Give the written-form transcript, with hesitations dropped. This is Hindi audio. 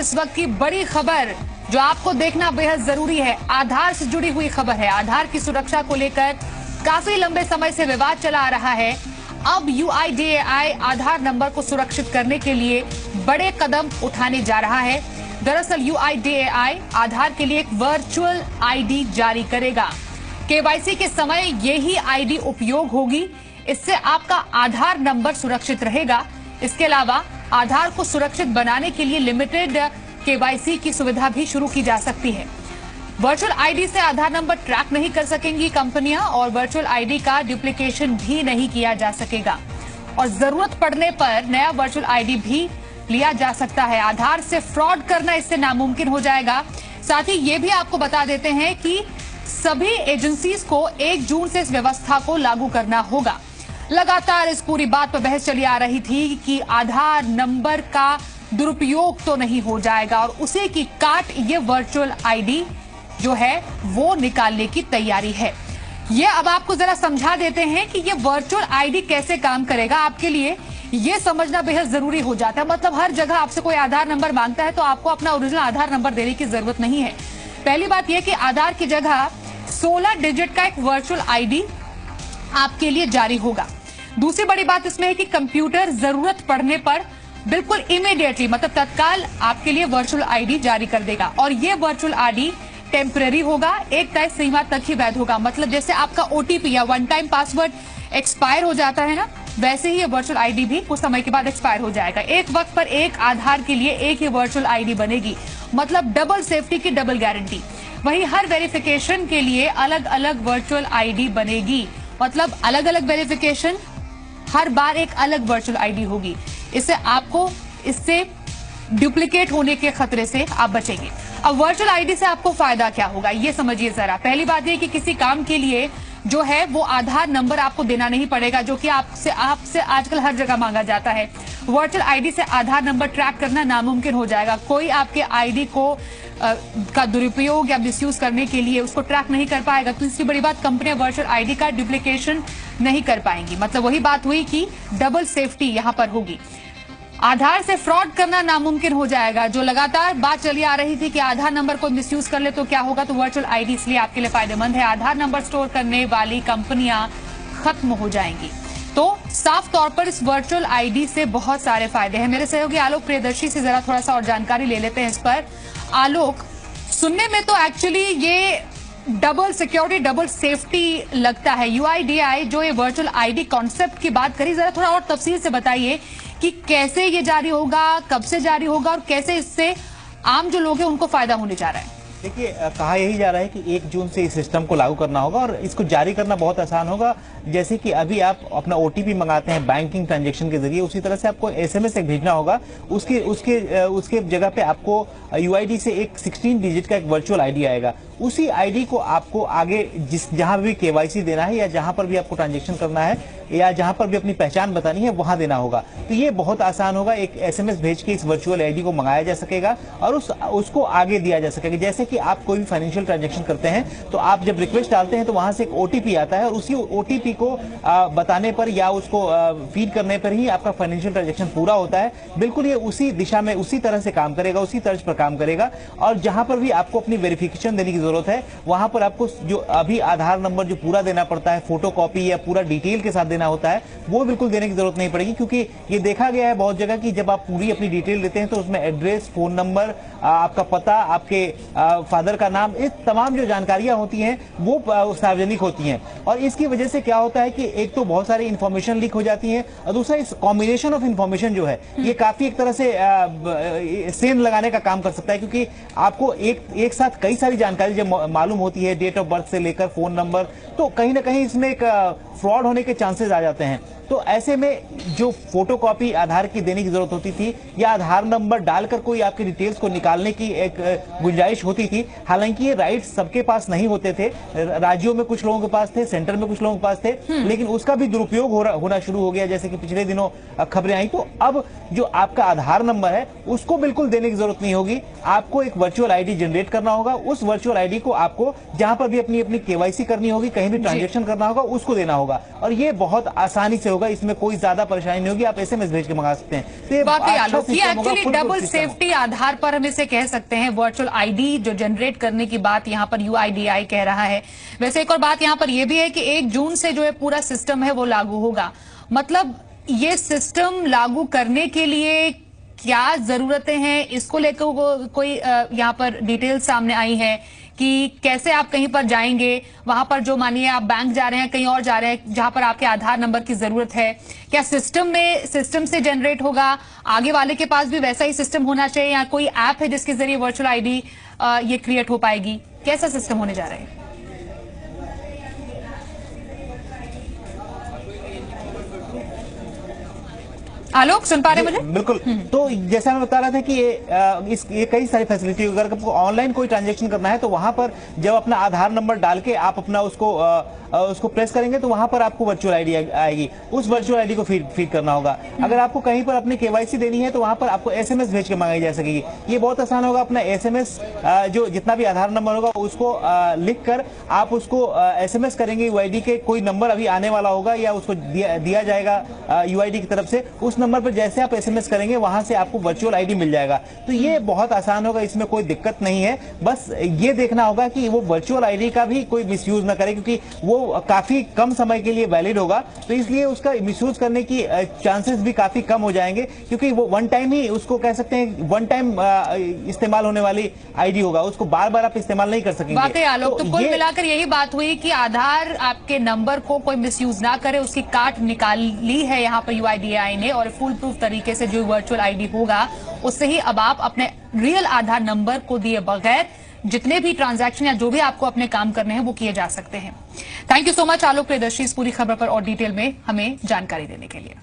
इस वक्त की बड़ी खबर जो आपको देखना बेहद जरूरी है, आधार से जुड़ी हुई खबर है। आधार की सुरक्षा को लेकर काफी लंबे समय से विवाद चला आ रहा है। अब UIDAI आधार नंबर को सुरक्षित करने के लिए बड़े कदम उठाने जा रहा है। दरअसल UIDAI आधार के लिए एक वर्चुअल ID जारी करेगा। KYC के समय यही ID उपयोग होगी। इससे आपका आधार नंबर सुरक्षित रहेगा। इसके अलावा आधार को सुरक्षित बनाने के लिए लिमिटेड KYC की सुविधा भी शुरू की जा सकती है। वर्चुअल ID से आधार नंबर ट्रैक नहीं कर सकेंगी कंपनियां और वर्चुअल ID का डुप्लीकेशन भी नहीं किया जा सकेगा और जरूरत पड़ने पर नया वर्चुअल ID भी लिया जा सकता है। आधार से फ्रॉड करना इससे नामुमकिन हो जाएगा। साथ ही ये भी आपको बता देते हैं कि सभी एजेंसीज को 1 जून से इस व्यवस्था को लागू करना होगा। लगातार इस पूरी बात पर बहस चली आ रही थी कि आधार नंबर का दुरुपयोग तो नहीं हो जाएगा और उसी की काट ये वर्चुअल ID जो है वो निकालने की तैयारी है। ये अब आपको जरा समझा देते हैं कि ये वर्चुअल ID कैसे काम करेगा। आपके लिए ये समझना बेहद जरूरी हो जाता है। मतलब हर जगह आपसे कोई आधार नंबर मांगता है तो आपको अपना ओरिजिनल आधार नंबर देने की जरूरत नहीं है। पहली बात यह कि आधार की जगह 16 डिजिट का एक वर्चुअल ID आपके लिए जारी होगा। दूसरी बड़ी बात इसमें है कि कंप्यूटर जरूरत पड़ने पर बिल्कुल इमीडिएटली मतलब तत्काल आपके लिए वर्चुअल ID जारी कर देगा और ये वर्चुअल ID टेम्परेरी होगा, एक तय सीमा तक ही वैध होगा। मतलब जैसे आपका OTP या वन टाइम पासवर्ड एक्सपायर हो जाता है ना, वैसे ही ये वर्चुअल ID भी कुछ समय के बाद एक्सपायर हो जाएगा। एक वक्त पर एक आधार के लिए एक ही वर्चुअल ID बनेगी, मतलब डबल सेफ्टी की डबल गारंटी। वहीं हर वेरिफिकेशन के लिए अलग अलग वर्चुअल ID बनेगी, मतलब अलग अलग वेरिफिकेशन, हर बार एक अलग वर्चुअल ID होगी। इससे डुप्लीकेट होने के खतरे से आप बचेंगे। अब वर्चुअल ID से आपको फायदा क्या होगा ये समझिए जरा। पहली बात यह कि किसी काम के लिए जो है वो आधार नंबर आपको देना नहीं पड़ेगा, जो कि आपसे आजकल हर जगह मांगा जाता है। वर्चुअल ID से आधार नंबर ट्रैक करना नामुमकिन हो जाएगा। कोई आपके ID को का दुरुपयोग या मिसयूज करने के लिए उसको ट्रैक नहीं कर पाएगा। तीसरी बड़ी बात, कंपनियां वर्चुअल ID का डुप्लीकेशन नहीं कर पाएंगी। मतलब वही बात हुई कि डबल सेफ्टी यहां पर होगी। आधार से फ्रॉड करना नामुमकिन हो जाएगा। जो लगातार बात चली आ रही थी कि आधार नंबर को मिसयूज कर ले तो क्या होगा, तो वर्चुअल ID इसलिए आपके लिए फायदेमंद है। आधार नंबर स्टोर करने वाली कंपनियां खत्म हो जाएंगी। तो साफ तौर पर इस वर्चुअल ID से बहुत सारे फायदे हैं। मेरे सहयोगी आलोक प्रियदर्शी से जरा थोड़ा सा और जानकारी ले लेते हैं इस पर। आलोक, सुनने में तो एक्चुअली ये डबल सिक्योरिटी डबल सेफ्टी लगता है। UIDAI जो ये वर्चुअल ID कॉन्सेप्ट की बात करी, जरा थोड़ा और तफसील से बताइए कि कैसे ये जारी होगा, कब से जारी होगा और कैसे इससे आम जो लोग हैं उनको फायदा होने जा रहा है। देखिए, कहा यही जा रहा है कि 1 जून से इस सिस्टम को लागू करना होगा और इसको जारी करना बहुत आसान होगा। जैसे कि अभी आप अपना OTP मंगाते हैं बैंकिंग ट्रांजैक्शन के जरिए, उसी तरह से आपको SMS एक भेजना होगा। उसके जगह पे आपको UID से एक 16 डिजिट का एक वर्चुअल ID आएगा। उसी ID को आपको आगे जहां भी KYC देना है या जहां पर भी आपको ट्रांजैक्शन करना है या जहां पर भी अपनी पहचान बतानी है वहां देना होगा। तो ये बहुत आसान होगा। एक SMS भेज के इस वर्चुअल ID को मंगाया जा सकेगा और उसको आगे दिया जा सकेगा। जैसे कि आप कोई भी फाइनेंशियल ट्रांजैक्शन करते हैं तो आप जब रिक्वेस्ट डालते हैं तो वहां से एक OTP आता है और उसी OTP को बताने पर या उसको फीड करने पर ही आपका फाइनेंशियल ट्रांजैक्शन पूरा होता है। बिल्कुल ये उसी दिशा में उसी तरह से काम करेगा, उसी तर्ज पर काम करेगा। और जहां पर भी आपको अपनी वेरिफिकेशन देने की जरूरत है वहां पर आपको जो अभी आधार नंबर जो पूरा देना पड़ता है, फोटो कॉपी या पूरा डिटेल के साथ देना होता है, वो बिल्कुल देने की जरूरत नहीं पड़ेगी। क्योंकि ये देखा गया है बहुत जगह कि जब आप पूरी अपनी डिटेल देते हैं तो उसमें एड्रेस, फोन नंबर, आपका पता, आपके फादर का नाम, इस तमाम जो जानकारियां होती हैं वो सार्वजनिक होती हैं। और इसकी वजह से क्या होता है कि एक तो बहुत सारी इंफॉर्मेशन लीक हो जाती है और दूसरा इस कॉम्बिनेशन ऑफ इंफॉर्मेशन जो है ये काफी एक तरह से सेंध लगाने का काम कर सकता है। क्योंकि आपको एक साथ कई सारी जानकारी जब मालूम होती है, डेट ऑफ बर्थ से लेकर फोन नंबर, तो कहीं ना कहीं इसमें एक फ्रॉड होने के चांसेस आ जाते हैं। तो ऐसे में जो फोटोकॉपी आधार की देने की जरूरत होती थी या आधार नंबर डालकर कोई आपकी डिटेल्स को निकालने की एक गुंजाइश होती थी, हालांकि ये राइट्स सबके पास नहीं होते थे। राज्यों में कुछ लोगों के पास थे, सेंटर में कुछ लोगों के पास थे, लेकिन उसका भी दुरुपयोग होना शुरू हो गया। जैसे कि पिछले दिनों खबरें आई। तो अब जो आपका आधार नंबर है उसको बिल्कुल देने की जरूरत नहीं होगी। आपको एक वर्चुअल ID जनरेट करना होगा। उस वर्चुअल आईडी को आपको जहां पर भी अपनी अपनी केवाईसी करनी होगी, कहीं भी ट्रांजेक्शन करना होगा, उसको देना होगा और ये बहुत आसानी से होगा। इसमें कोई ज्यादा परेशानी नहीं होगी, आप एसएमएस भेज के मंगा सकते हैं। तो ये एक्चुअली डबल सेफ्टी आधार पर हम इसे कह सकते हैं। वर्चुअल आईडी जो जनरेट करने की बात यहाँ पर यूआईडीएआई कह रहा है। वैसे एक और बात यहाँ पर यह भी है कि 1 जून से जो है पूरा सिस्टम है वो लागू होगा। मतलब ये सिस्टम लागू करने के लिए क्या जरूरतें हैं, इसको लेकर कोई यहाँ पर डिटेल सामने आई है कि कैसे आप कहीं पर जाएंगे, वहां पर जो मानिए आप बैंक जा रहे हैं, कहीं और जा रहे हैं जहां पर आपके आधार नंबर की जरूरत है, क्या सिस्टम से जनरेट होगा? आगे वाले के पास भी वैसा ही सिस्टम होना चाहिए या कोई ऐप है जिसके जरिए वर्चुअल आईडी ये क्रिएट हो पाएगी? कैसा सिस्टम होने जा रहा है? आलोक सुन पा रहे मुझे? बिल्कुल। तो जैसा मैं बता रहा था कि ये कई सारी फैसिलिटी, अगर आपको ऑनलाइन कोई ट्रांजैक्शन करना है तो वहां पर जब अपना आधार नंबर डाल के आप अपना उसको प्रेस करेंगे तो वहां पर आपको वर्चुअल आईडी आएगी। उस वर्चुअल आईडी को फीड करना होगा। अगर आपको कहीं पर अपनी केवाईसी देनी है तो वहां पर आपको एसएमएस भेज के मंगाई जा सकेगी। ये बहुत आसान होगा। अपना एसएमएस जो जितना भी आधार नंबर होगा उसको लिख कर आप उसको एसएमएस करेंगे यूआईडी के। कोई नंबर अभी आने वाला होगा या उसको दिया जाएगा यूआईडी की तरफ से। उस नंबर पर जैसे आप एसएमएस करेंगे वहां से आपको वर्चुअल आईडी मिल जाएगा। तो ये बहुत आसान होगा, इसमें कोई दिक्कत नहीं है। बस ये देखना होगा कि वो वर्चुअल आईडी का भी कोई मिसयूज ना करे, क्योंकि वो काफी कम समय के लिए वैलिड होगा। तो इसलिए उसका मिसयूज करने की चांसेस भी काफी कम हो जाएंगे, क्योंकि वो वन टाइम ही उसको कह सकते हैं, वन टाइम इस्तेमाल होने वाली आईडी होगा। उसको बार बार आप इस्तेमाल नहीं कर सकेंगे। वाकई आलोक, तो कुल मिलाकर यही बात हुई कि आधार आपके नंबर को कोई मिसयूज ना करे, उसकी काट निकाली है यहाँ पर यूआईडीएआई ने। और फुल प्रूफ तरीके से जो वर्चुअल आईडी होगा उससे ही अब आप अपने रियल आधार नंबर को दिए बगैर जितने भी ट्रांजैक्शन या जो भी आपको अपने काम करने हैं वो किए जा सकते हैं। थैंक यू सो मच आलोक प्रियदर्शी, इस पूरी खबर पर और डिटेल में हमें जानकारी देने के लिए।